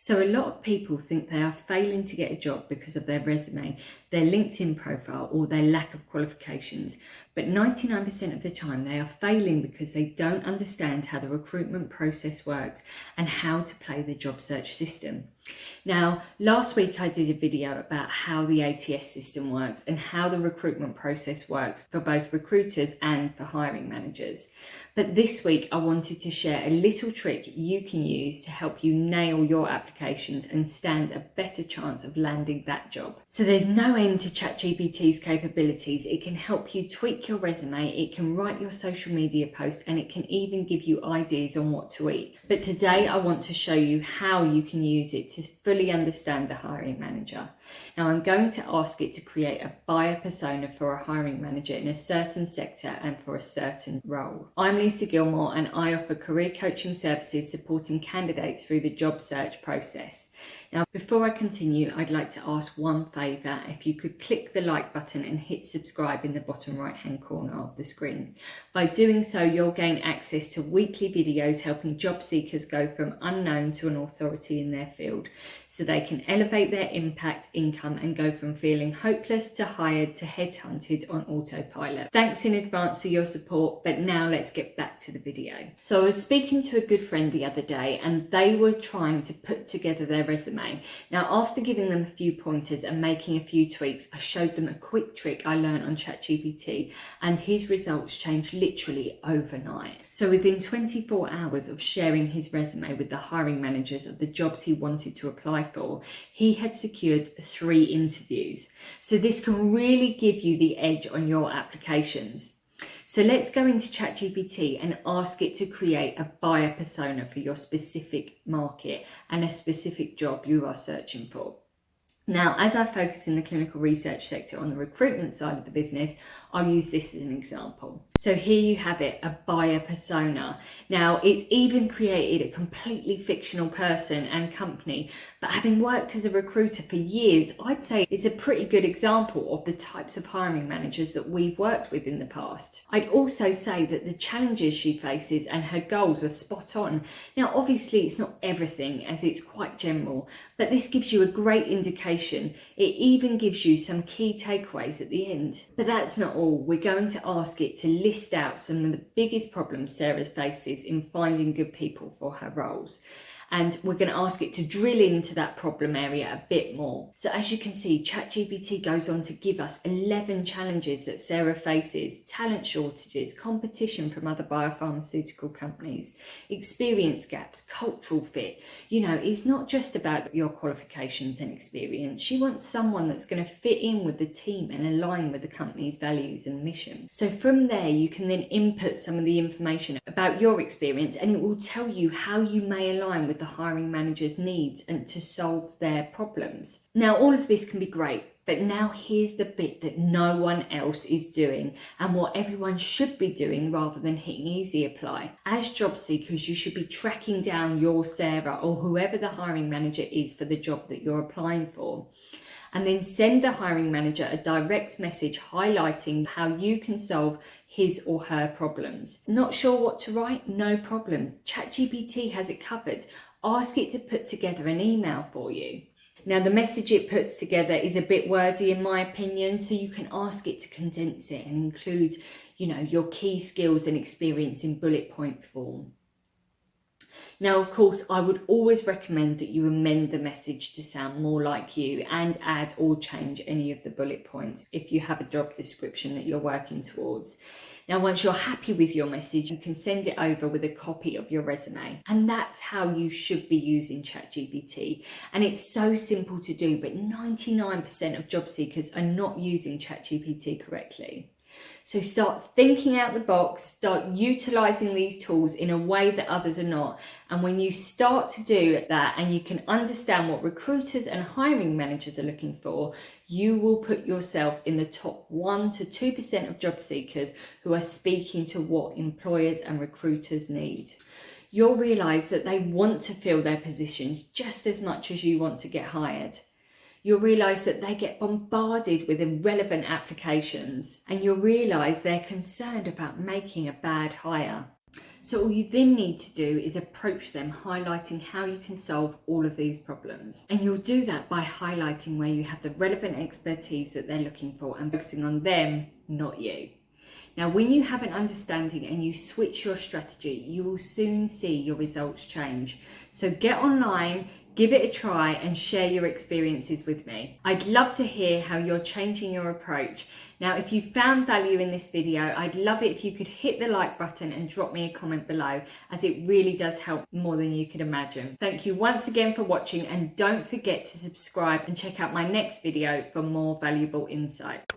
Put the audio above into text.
So a lot of people think they are failing to get a job because of their resume, their LinkedIn profile, or their lack of qualifications. But 99% of the time they are failing because they don't understand how the recruitment process works and how to play the job search system. Now, last week I did a video about how the ATS system works and how the recruitment process works for both recruiters and for hiring managers. But this week I wanted to share a little trick you can use to help you nail your applications and stand a better chance of landing that job. So there's no end to ChatGPT's capabilities. It can help you tweak your resume, it can write your social media posts, and it can even give you ideas on what to eat. But today I want to show you how you can use it to fully understand the hiring manager. Now I'm going to ask it to create a buyer persona for a hiring manager in a certain sector and for a certain role. I'm Lisa Gilmore and I offer career coaching services supporting candidates through the job search process. Now, before I continue, I'd like to ask one favour. If you could click the like button and hit subscribe in the bottom right hand corner of the screen. By doing so, you'll gain access to weekly videos helping job seekers go from unknown to an authority in their field, so they can elevate their impact, income, and go from feeling hopeless to hired to headhunted on autopilot. Thanks in advance for your support, but now let's get back to the video. So I was speaking to a good friend the other day and they were trying to put together their resume. Now, after giving them a few pointers and making a few tweaks, I showed them a quick trick I learned on ChatGPT and his results changed literally overnight. So within 24 hours of sharing his resume with the hiring managers of the jobs he wanted to apply for, he had secured 3 interviews. So this can really give you the edge on your applications. So let's go into ChatGPT and ask it to create a buyer persona for your specific market and a specific job you are searching for. Now, as I focus in the clinical research sector on the recruitment side of the business, I'll use this as an example. So here you have it, a buyer persona. Now, it's even created a completely fictional person and company, but having worked as a recruiter for years, I'd say it's a pretty good example of the types of hiring managers that we've worked with in the past. I'd also say that the challenges she faces and her goals are spot on. Now, obviously it's not everything as it's quite general, but this gives you a great indication. It even gives you some key takeaways at the end. But that's not all. We're going to ask it to list out some of the biggest problems Sarah faces in finding good people for her roles. And we're going to ask it to drill into that problem area a bit more. So as you can see, ChatGPT goes on to give us 11 challenges that Sarah faces: talent shortages, competition from other biopharmaceutical companies, experience gaps, cultural fit. You know, it's not just about your qualifications and experience. She wants someone that's going to fit in with the team and align with the company's values and mission. So from there, you can then input some of the information about your experience and it will tell you how you may align with the hiring manager's needs and to solve their problems. Now, all of this can be great, but now here's the bit that no one else is doing and what everyone should be doing rather than hitting easy apply. As job seekers, you should be tracking down your Sarah or whoever the hiring manager is for the job that you're applying for, and then send the hiring manager a direct message highlighting how you can solve his or her problems. Not sure what to write? No problem. ChatGPT has it covered. Ask it to put together an email for you. Now, the message it puts together is a bit wordy in my opinion, so you can ask it to condense it and include, your key skills and experience in bullet point form. Now, of course, I would always recommend that you amend the message to sound more like you and add or change any of the bullet points if you have a job description that you're working towards. Now, once you're happy with your message, you can send it over with a copy of your resume. And that's how you should be using ChatGPT. And it's so simple to do, but 99% of job seekers are not using ChatGPT correctly. So start thinking out the box, start utilising these tools in a way that others are not. And when you start to do that and you can understand what recruiters and hiring managers are looking for, you will put yourself in the top 1 to 2% of job seekers who are speaking to what employers and recruiters need. You'll realise that they want to fill their positions just as much as you want to get hired. You'll realise that they get bombarded with irrelevant applications, and you'll realise they're concerned about making a bad hire. So all you then need to do is approach them, highlighting how you can solve all of these problems. And you'll do that by highlighting where you have the relevant expertise that they're looking for and focusing on them, not you. Now, when you have an understanding and you switch your strategy, you will soon see your results change. So get online, give it a try, and share your experiences with me. I'd love to hear how you're changing your approach. Now, if you found value in this video, I'd love it if you could hit the like button and drop me a comment below, as it really does help more than you could imagine. Thank you once again for watching, and don't forget to subscribe and check out my next video for more valuable insight.